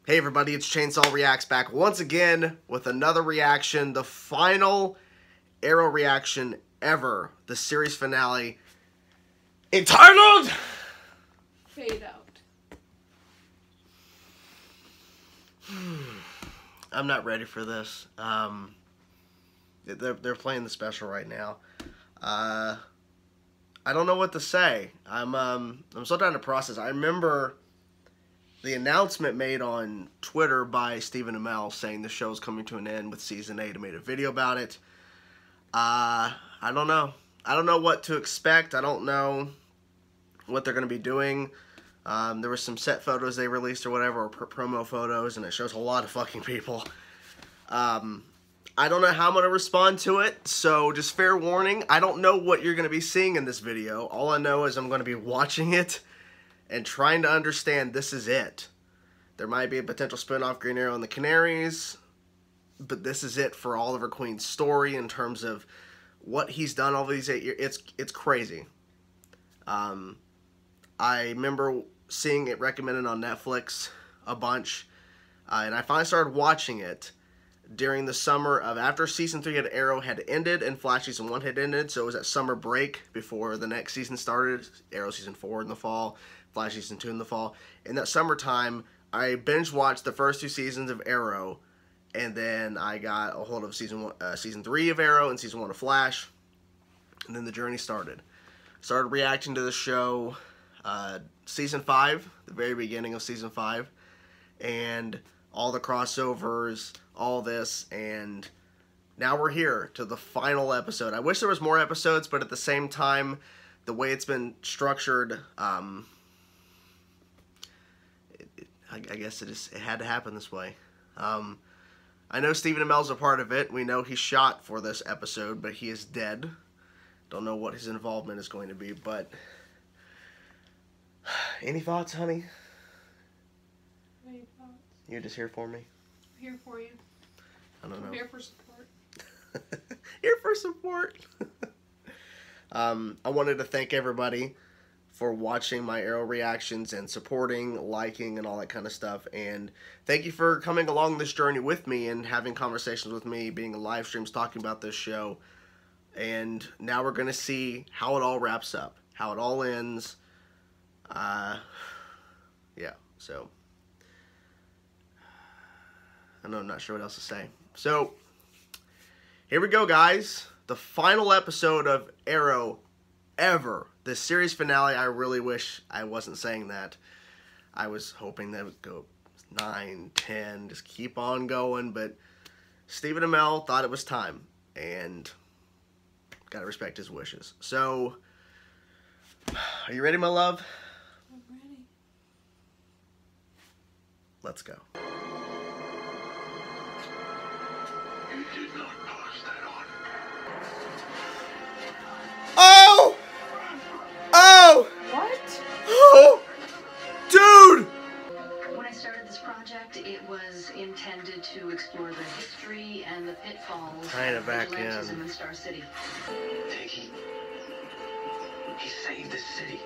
Hey everybody, it's Chainsaw Reacts back once again with another reaction, the final Arrow reaction ever, the series finale, entitled Fadeout. I'm not ready for this. They're playing the special right now. I don't know what to say. I'm still trying to process. I remember the announcement made on Twitter by Stephen Amell saying the show's coming to an end with season 8. I made a video about it. I don't know. I don't know what to expect. I don't know what they're going to be doing. There were some set photos they released or whatever, or promo photos, and it shows a lot of fucking people. I don't know how I'm going to respond to it, so just fair warning, I don't know what you're going to be seeing in this video. All I know is I'm going to be watching it and trying to understand this is it. There might be a potential spin-off Green Arrow and the Canaries, but this is it for Oliver Queen's story in terms of what he's done all these 8 years. It's crazy. I remember seeing it recommended on Netflix a bunch, and I finally started watching it during the summer of after season 3 of Arrow had ended and Flash season 1 had ended, so it was at summer break before the next season started. Arrow season 4 in the fall, Flash season 2 in the fall. In that summertime, I binge watched the first 2 seasons of Arrow, and then I got a hold of season 3 of Arrow and season 1 of Flash, and then the journey started. Started reacting to the show season 5, the very beginning of season 5, and all the crossovers, all this, and now we're here to the final episode. I wish there was more episodes, but at the same time, the way it's been structured, I guess it had to happen this way. I know Stephen Amell's a part of it. We know he's shot for this episode, but he is dead. Don't know what his involvement is going to be, but any thoughts, honey? Any thoughts? You're just here for me? I'm here for you. I don't know. I'm here for support. Here for support. I wanted to thank everybody for watching my Arrow reactions and supporting, liking, and all that kind of stuff. And thank you for coming along this journey with me and having conversations with me, being in live streams, talking about this show. And now we're going to see how it all wraps up, how it all ends. Yeah, so I'm not sure what else to say. So here we go, guys. The final episode of Arrow ever. The series finale. I really wish I wasn't saying that. I was hoping that it would go 9, 10, just keep on going, but Stephen Amell thought it was time, and gotta respect his wishes. So, are you ready, my love? I'm ready. Let's go. You did not pass that on. Oh! Oh! What? Oh! Dude! When I started this project, it was intended to explore the history and the pitfalls Trying to of back vigilantism in. in Star City. He saved this city.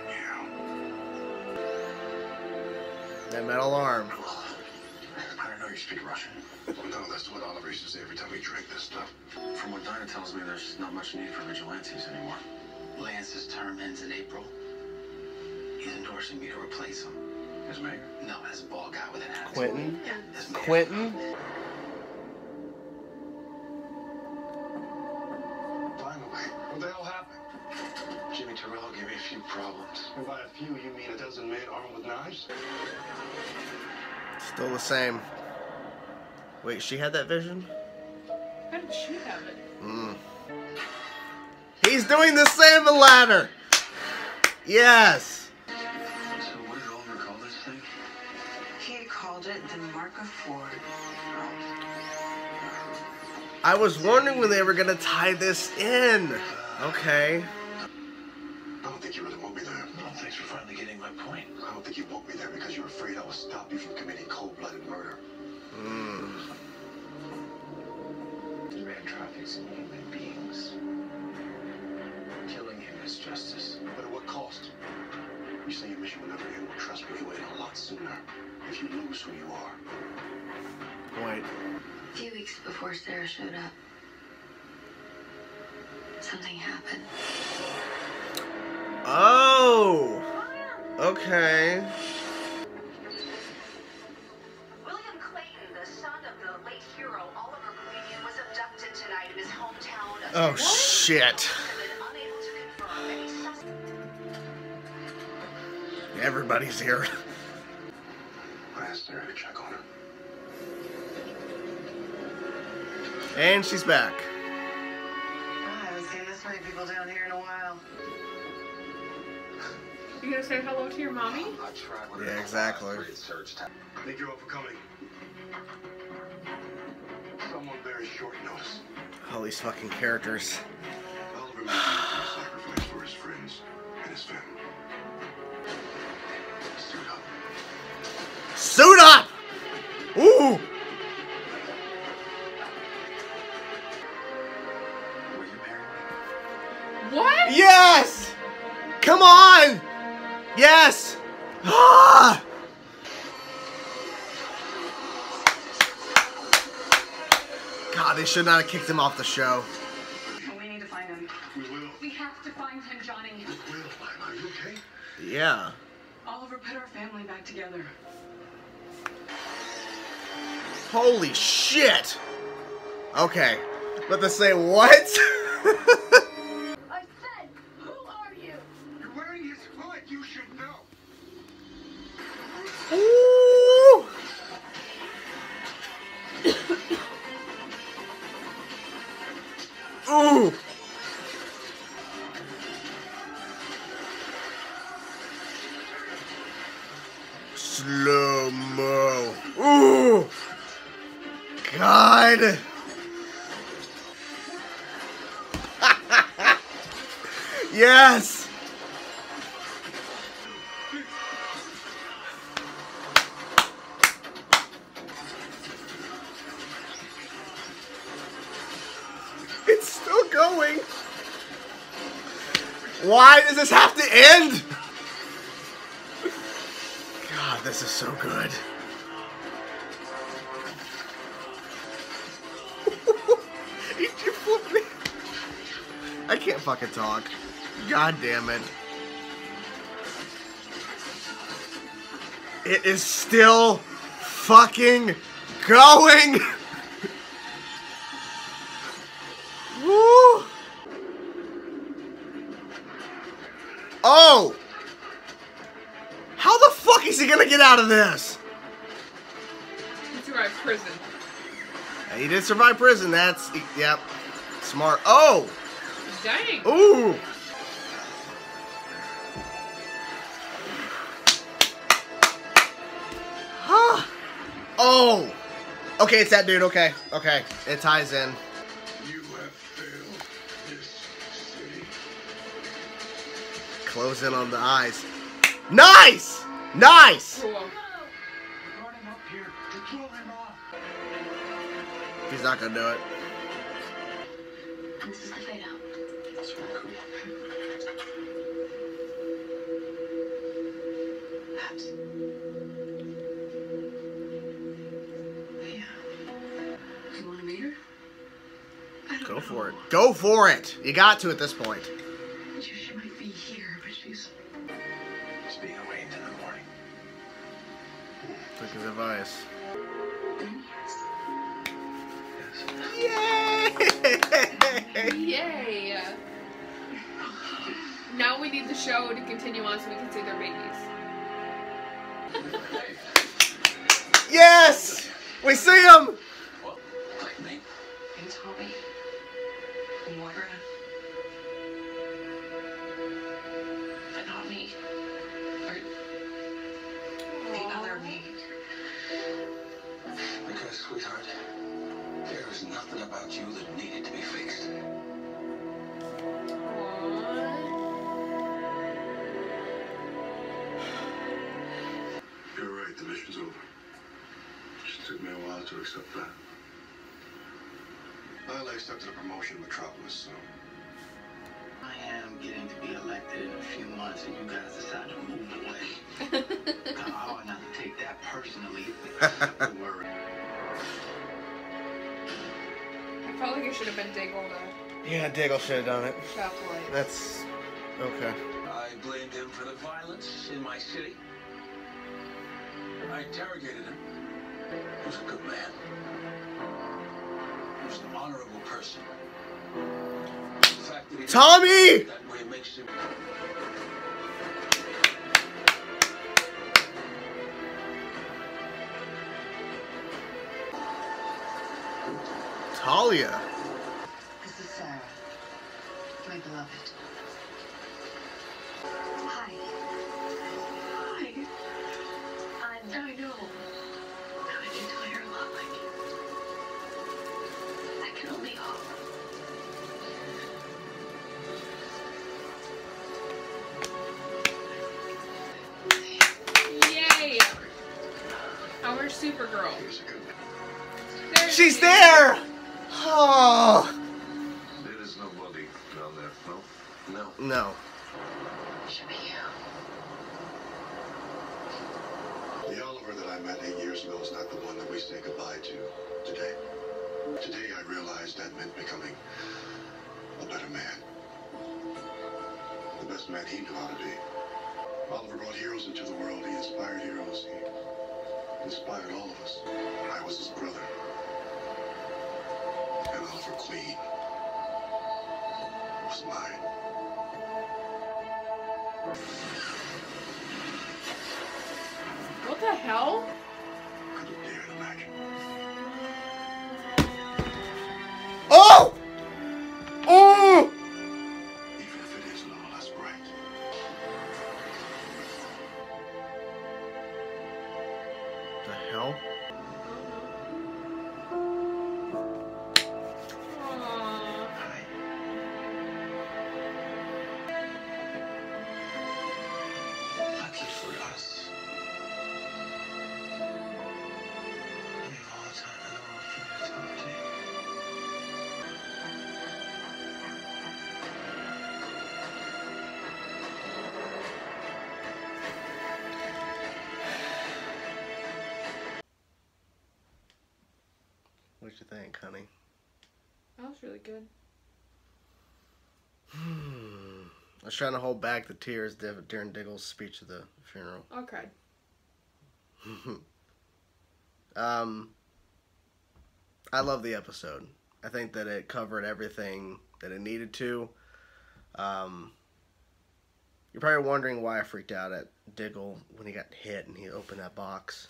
Yeah. That metal arm. I don't know you speak Russian. No, that's what Oliver used to say every time we drank this stuff. From what Dinah tells me, there's not much need for vigilantes anymore. Lance's term ends in April. He's endorsing me to replace him. As mayor? No, as a bald guy with an attitude. Quentin? Yeah, as mayor. Quentin? Finally, what the hell happened? Jimmy Torello gave me a few problems. And by a few, you mean a dozen men armed with knives? Still the same. Wait, she had that vision? How did she have it? He's doing the salmon ladder! Yes! So what did Oliver call this thing? He had called it the Mark of Ford. I was wondering when they were gonna tie this in. Okay. I don't think you really want me there. No, thanks for finally getting my point. I don't think you want me there because you're afraid I will stop you from committing cold-blooded murder. Man traffics in human beings. Killing him is justice. But at what cost? You say your mission will never end with trust. You'll be waiting a lot sooner if you lose who you are. Wait. A few weeks before Sarah showed up, something happened. Oh! Okay. William Clayton, the son of the late hero Oliver Queen, was abducted tonight in his hometown of Oh, shit. unable to confirm any Everybody's here. I asked Sarah to check on her. And she's back. I haven't seen this many people down here in a while. You gonna say hello to your mommy? I tried with Yeah, her. exactly. Search time. Thank you all for coming. Someone very short notice. All these fucking characters. Oliver made a sacrifice for his friends and his family. Suit up. Suit up! Ooh! Will you marry me? What? Yes! Come on! Yes! Ah! God, they should not have kicked him off the show. We need to find him. We will. We have to find him, Johnny. We will. Are you okay? Yeah. Oliver put our family back together. Holy shit! Okay. But to say what? I said, who are you? You're wearing his hood. You should know. Ooh! Ooh! Slow-mo. Ooh! God! Yes! It's still going. Why does this have to end? God, this is so good. Did you flip me? I can't fucking talk. God damn it. It is still fucking going. Woo. Oh! How the fuck is he gonna get out of this? You survived prison. He did survive prison, that's... Yep. Smart. Oh! Dang. Ooh! Huh. Oh! Okay, it's that dude, okay. Okay, it ties in. You have failed this city. Close in on the eyes. Nice! Nice! Cool. I brought him up here to kill him off. He's not gonna do it. This is the Fadeout. That's really cool. That's... Yeah. You want to meet her? I don't Go know. for it. Go for it! You got to at this point. She might be here, but she's... It's being arraigned in the morning. Took his advice. Yes. Yay! Yay. Now we need the show to continue on so we can see their babies. Yes! We see him! What? Like me? And Tommy. And Moira. But not me. Or the other me. Because, sweetheart, there is nothing about you that needed to be fixed. You're right, the mission's over. Just took me a while to accept that. Well, I accepted a promotion in Metropolis, so... I am getting to be elected in a few months, and you guys decide to move away. personally were. I felt like it should have been Diggle to Yeah, Diggle should have done it. shop light. That's okay. I blamed him for the violence in my city. I interrogated him. He was a good man. He was an honorable person. The fact that he Tommy! that way makes him. Talia. This is Sarah, my beloved. Hi. Hi. I know. I do tell her a lot like you. I can only hope. Yay! Our Supergirl. He was a good man. There She's she is. there! Oh. There is nobody down there, no? No. No. It should be you. The Oliver that I met 8 years ago is not the one that we say goodbye to today. Today I realized that meant becoming a better man. The best man he knew how to be. Oliver brought heroes into the world. He inspired heroes. He inspired all of us. I was his brother. And Oliver Queen was mine. What the hell? Could have dared imagine. Oh! Oh! Even if it is a little less bright. The hell? Aww. Hi. Lucky for us. We have all the time in the world for you to talk to you. What'd you think, honey? That was really good. I was trying to hold back the tears during Diggle's speech at the funeral. Okay. I love the episode. I think that it covered everything that it needed to. You're probably wondering why I freaked out at Diggle when he got hit and he opened that box.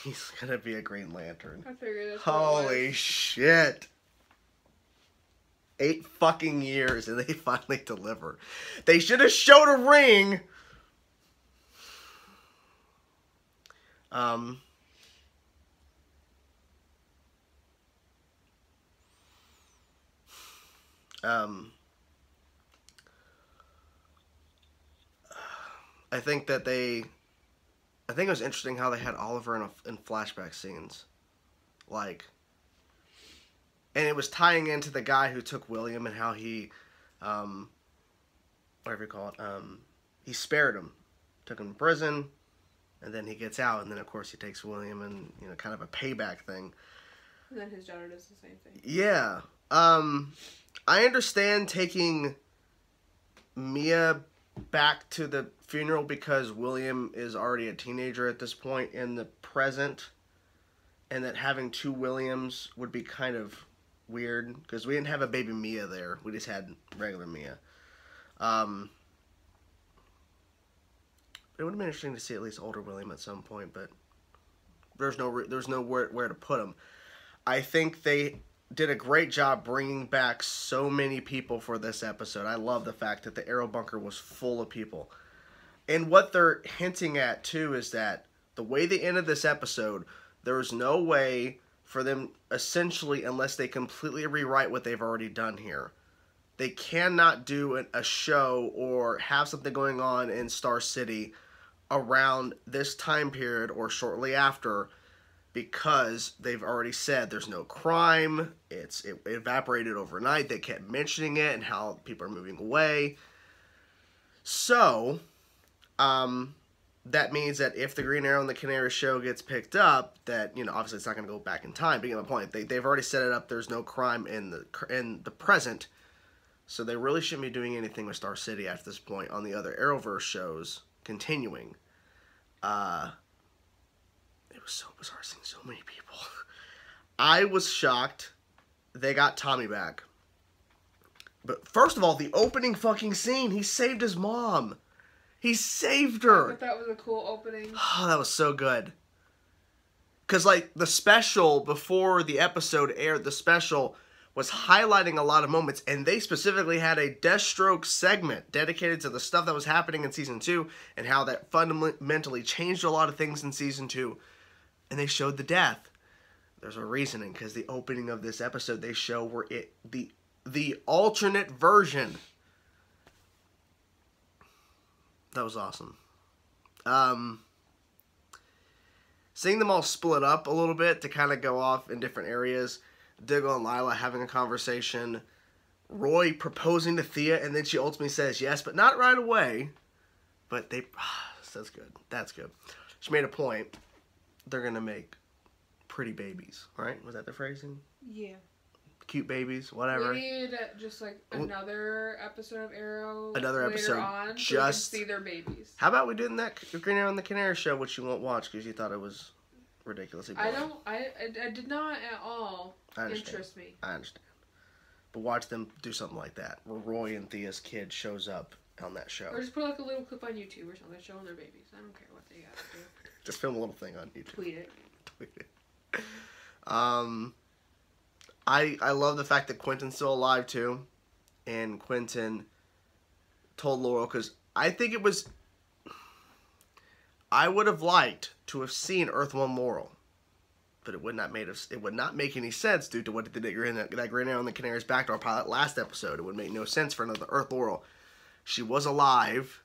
He's gonna be a Green Lantern. I figured that's what it Holy was. shit. 8 fucking years and they finally deliver. They should have showed a ring. I think that I think it was interesting how they had Oliver in flashback scenes. Like, and it was tying into the guy who took William and how he, whatever you call it, he spared him, took him to prison, and then he gets out, and then of course he takes William and, you know, kind of a payback thing. And then his daughter does the same thing. Yeah. I understand taking Mia back to the funeral because William is already a teenager at this point in the present, and that having 2 Williams would be kind of weird because we didn't have a baby Mia there. We just had regular Mia. It would have been interesting to see at least older William at some point, but there's no where to put him. I think they did a great job bringing back so many people for this episode. I love the fact that the Arrow Bunker was full of people. And what they're hinting at, too, is that the way they ended this episode, there's no way for them, essentially, unless they completely rewrite what they've already done here. They cannot do a show or have something going on in Star City around this time period or shortly after, because they've already said there's no crime, it evaporated overnight, they kept mentioning it and how people are moving away. So, that means that if the Green Arrow and the Canary show gets picked up, that, you know, obviously it's not going to go back in time. But you get my point. They've already set it up. There's no crime in the present, so they really shouldn't be doing anything with Star City at this point on the other Arrowverse shows continuing. It was so bizarre seeing so many people. I was shocked they got Tommy back. But first of all, the opening fucking scene, he saved his mom. He saved her. I thought that was a cool opening. Oh, that was so good. Because, like, the special, before the episode aired, the special was highlighting a lot of moments, and they specifically had a Deathstroke segment dedicated to the stuff that was happening in Season 2 and how that fundamentally changed a lot of things in Season 2. And they showed the death. There's a reasoning, because the opening of this episode, they show where the alternate version. That was awesome. Seeing them all split up a little bit to kind of go off in different areas. Diggle and Lila having a conversation. Roy proposing to Thea, and then she ultimately says yes, but not right away. But they... That's good. That's good. She made a point. They're going to make pretty babies, right? Was that the phrasing? Yeah. Cute babies, whatever. We need just like another episode of Arrow. Another later episode, on, just so we can see their babies. How about we do that Green Arrow and the Canary show, which you won't watch because you thought it was ridiculously boring. I did not at all interest me. I understand. But watch them do something like that, where Roy and Thea's kid shows up on that show. Or just put like a little clip on YouTube or something showing their babies. I don't care what they gotta do. Just film a little thing on YouTube. Tweet it. I love the fact that Quentin's still alive too, and Quentin told Laurel, because I think it was, I would have liked to have seen Earth 1 Laurel, but it would not make any sense due to what they did in that Green Arrow and the Canary's backdoor pilot last episode. It would make no sense for another Earth Laurel. She was alive,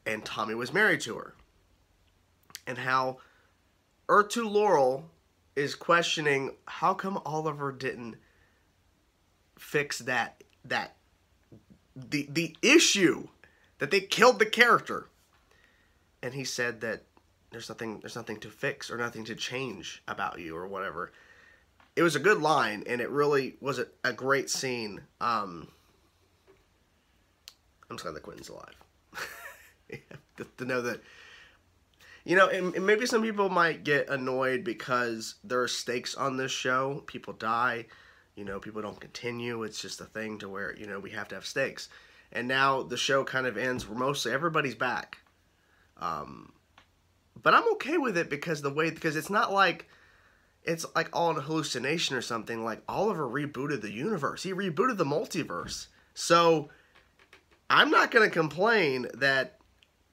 and Tommy was married to her, and how Earth 2 Laurel is questioning how come Oliver didn't fix the issue that they killed the character, and he said that there's nothing to fix or nothing to change about you or whatever. It was a good line, and it really was a great scene. I'm just glad that Quentin's alive. to know that. You know, and maybe some people might get annoyed because there are stakes on this show. People die. You know, people don't continue. It's just a thing to where, you know, we have to have stakes. And now the show kind of ends where mostly everybody's back. But I'm okay with it because it's not like it's like all an hallucination or something. Like, Oliver rebooted the universe. He rebooted the multiverse. So I'm not going to complain that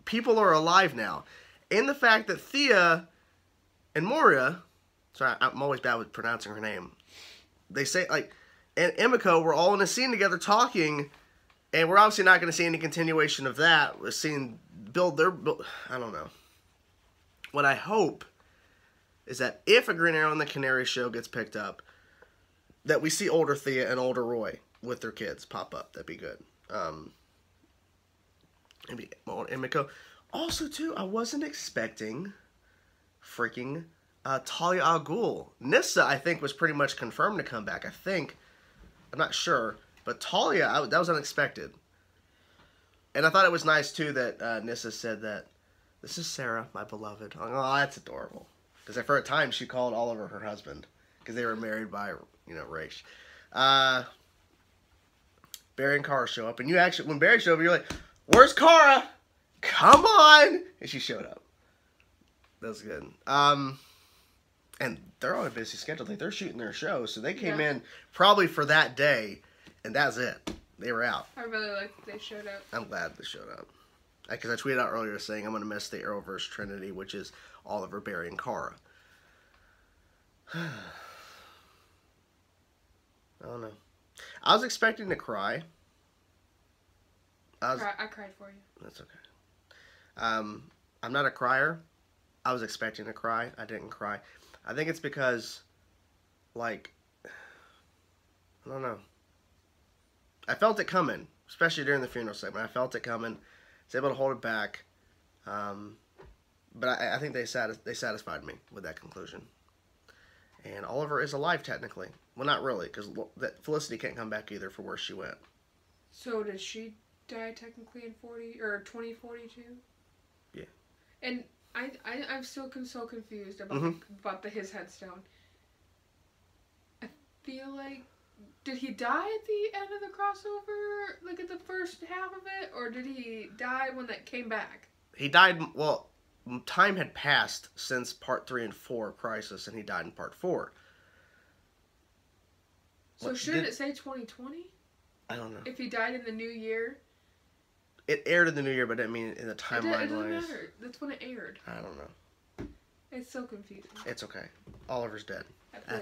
people are alive now. And the fact that Thea and Moria, sorry, I'm always bad with pronouncing her name. They say, like, and Emiko were all in a scene together talking, and we're obviously not going to see any continuation of that. We're seeing I don't know. What I hope is that if a Green Arrow and the Canary show gets picked up, that we see older Thea and older Roy with their kids pop up. That'd be good. Maybe Emiko. Also, too, I wasn't expecting freaking Talia al Ghul. Nyssa, I think, was pretty much confirmed to come back. I'm not sure. But Talia, that was unexpected. And I thought it was nice, too, that Nyssa said that, this is Sarah, my beloved. Oh, that's adorable. Because for a time, she called Oliver her husband. Because they were married by, you know, Raish. Barry and Kara show up. And you actually, when Barry showed up, you're like, where's Kara? Come on! And she showed up. That was good. And they're on a busy schedule. They're shooting their show, so they came in probably for that day, and that's it. They were out. I really like that they showed up. I'm glad they showed up. Because I tweeted out earlier saying I'm going to miss the Arrowverse Trinity, which is Oliver, Barry, and Kara. I don't know. I was expecting to cry. I cried for you. That's okay. I'm not a crier. I was expecting to cry. I didn't cry. I think it's because, like, I don't know. I felt it coming, especially during the funeral segment. I felt it coming. I was able to hold it back. But I think they satisfied me with that conclusion. And Oliver is alive technically. Well, not really, because Felicity can't come back either for where she went. So did she die technically in 2042? Yeah. And I'm still so confused about his headstone. I feel like, did he die at the end of the crossover, like at the first half of it, or did he die when that came back? He died. Well, time had passed since Part 3 and 4 Crisis, and he died in Part 4. So shouldn't it say 2020? I don't know. If he died in the new year? It aired in the new year, but I mean in the timeline. It doesn't matter. That's when it aired. I don't know. It's so confusing. It's okay. Oliver's dead.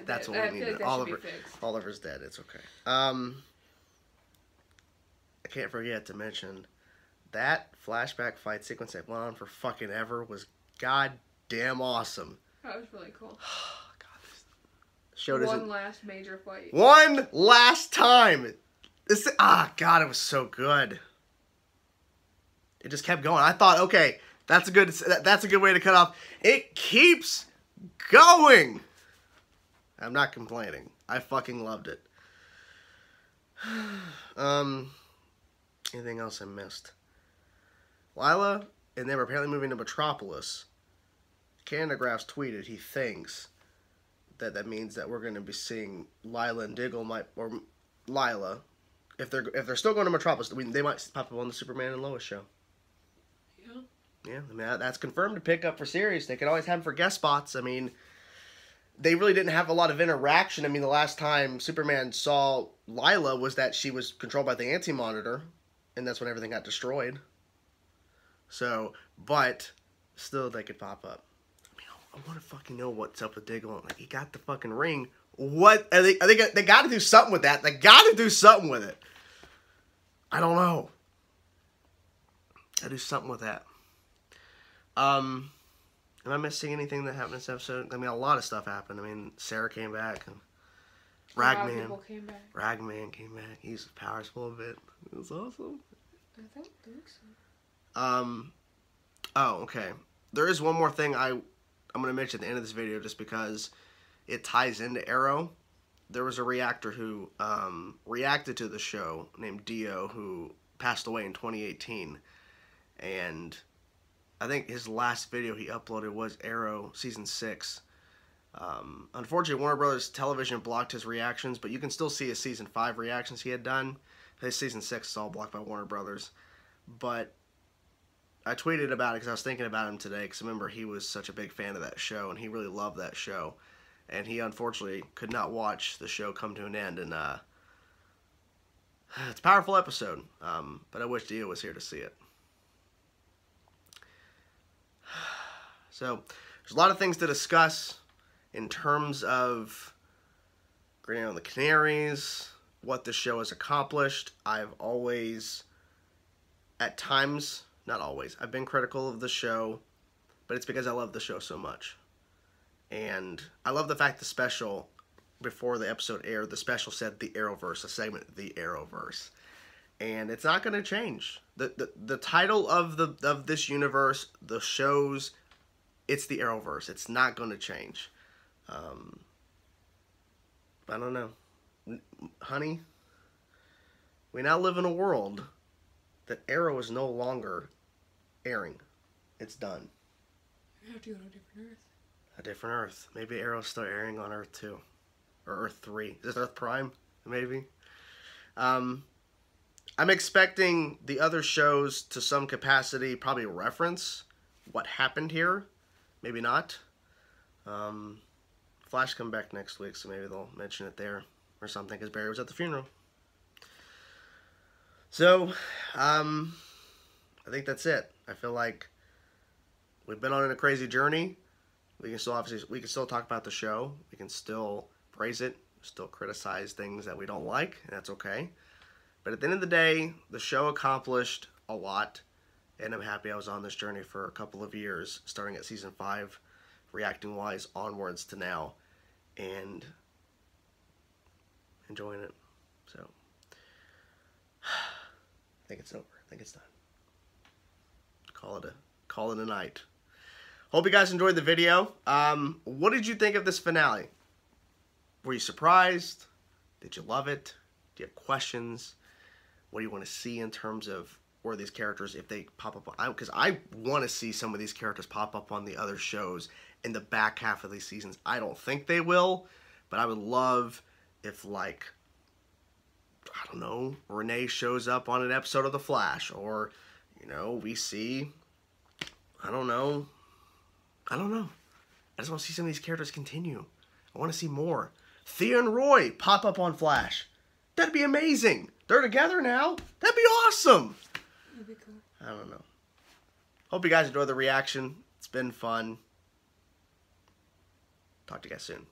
That's what we need. Oliver's dead. It's okay. I can't forget to mention that flashback fight sequence that went on for fucking ever was goddamn awesome. That was really cool. One last major fight. One last time. God, it was so good. It just kept going. I thought, okay, that's a good way to cut off. It keeps going. I'm not complaining. I fucking loved it. Anything else I missed? Lila and they were apparently moving to Metropolis. Canada Graphs tweeted he thinks that means that we're going to be seeing Lila and Diggle or Lila, if they're still going to Metropolis, they might pop up on the Superman and Lois show. Yeah, I mean, that's confirmed to pick up for series. They could always have them for guest spots. I mean, they really didn't have a lot of interaction. I mean, the last time Superman saw Lila was that she was controlled by the Anti-Monitor, and that's when everything got destroyed. So, but still, they could pop up. I mean, I want to fucking know what's up with Diggle. Like, he got the fucking ring. What? They got to do something with that. They got to do something with it. I don't know. Got to do something with that. Am I missing anything that happened in this episode? I mean, a lot of stuff happened. I mean, Sarah came back, and Ragman came back. He used his powers for a bit. It was awesome. I think so. Oh, okay. There is one more thing I'm going to mention at the end of this video, just because it ties into Arrow. There was a reactor who reacted to the show named Dio, who passed away in 2018, and I think his last video he uploaded was Arrow Season 6. Unfortunately, Warner Brothers Television blocked his reactions, but you can still see his Season 5 reactions he had done. His Season 6 is all blocked by Warner Brothers. But I tweeted about it because I was thinking about him today, because remember, he was such a big fan of that show, and he really loved that show. And he unfortunately could not watch the show come to an end, and it's a powerful episode, but I wish Dio was here to see it. So, there's a lot of things to discuss in terms of Green on the Canaries, what the show has accomplished. I've always, at times, not always, I've been critical of the show, but it's because I love the show so much. And I love the fact the special, before the episode aired, the special said the Arrowverse, a segment, the Arrowverse. And it's not going to change. The title of this universe, the shows, it's the Arrowverse. It's not going to change. I don't know. Honey, we now live in a world that Arrow is no longer airing. It's done. You have to go to a different Earth. A different Earth. Maybe Arrow's still airing on Earth 2. Or Earth 3. Is it Earth Prime? Maybe. I'm expecting the other shows to some capacity probably reference what happened here. Maybe not. Flash come back next week, so maybe they'll mention it there or something, because Barry was at the funeral. So, I think that's it. I feel like we've been on a crazy journey. We can still talk about the show. We can still praise it, still criticize things that we don't like, and that's okay. But at the end of the day, the show accomplished a lot, and I'm happy I was on this journey for a couple of years, starting at Season 5, reacting-wise, onwards to now, and enjoying it. So, I think it's over. I think it's done. Call it a night. Hope you guys enjoyed the video. What did you think of this finale? Were you surprised? Did you love it? Do you have questions? What do you want to see in terms of where these characters, if they pop up? Because I want to see some of these characters pop up on the other shows in the back half of these seasons. I don't think they will, but I would love if, like, I don't know, Renee shows up on an episode of The Flash, or, you know, we see, I don't know. I just want to see some of these characters continue. I want to see more. Thea and Roy pop up on Flash. That'd be amazing. They're together now. That'd be awesome. That'd be cool. I don't know. Hope you guys enjoyed the reaction. It's been fun. Talk to you guys soon.